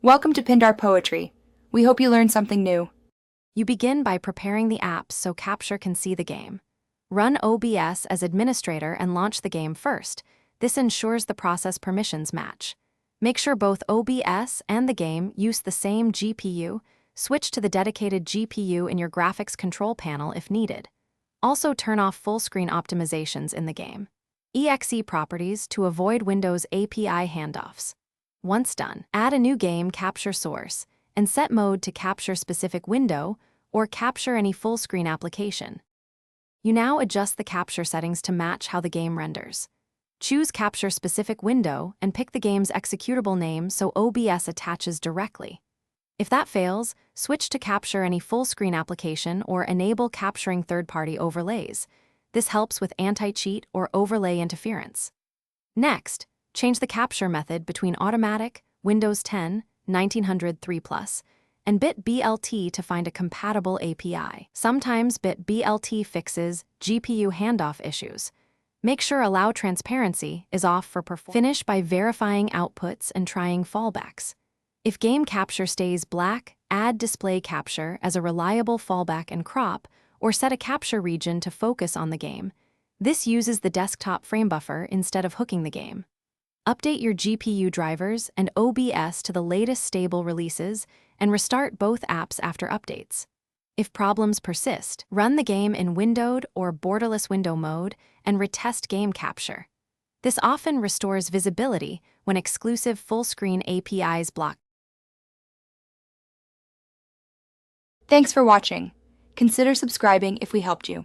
Welcome to Pindar Poetry. We hope you learned something new. You begin by preparing the apps so Capture can see the game. Run OBS as administrator and launch the game first. This ensures the process permissions match. Make sure both OBS and the game use the same GPU. Switch to the dedicated GPU in your graphics control panel if needed. Also turn off full-screen optimizations in the game. EXE properties to avoid Windows API handoffs. Once done, add a new game capture source and set mode to capture specific window or capture any full-screen application. You now adjust the capture settings to match how the game renders. Choose capture specific window and pick the game's executable name so OBS attaches directly. If that fails, switch to capture any full-screen application or enable capturing third-party overlays. This helps with anti-cheat or overlay interference. Next, change the capture method between automatic, Windows 10, 1900 3+, and bit.blt to find a compatible API. Sometimes bit.blt fixes GPU handoff issues. Make sure Allow Transparency is off for performance. Finish by verifying outputs and trying fallbacks. If game capture stays black, add display capture as a reliable fallback and crop, or set a capture region to focus on the game. This uses the desktop frame buffer instead of hooking the game. Update your GPU drivers and OBS to the latest stable releases and restart both apps after updates. If problems persist, run the game in windowed or borderless window mode and retest game capture. This often restores visibility when exclusive full-screen APIs block. Thanks for watching. Consider subscribing if we helped you.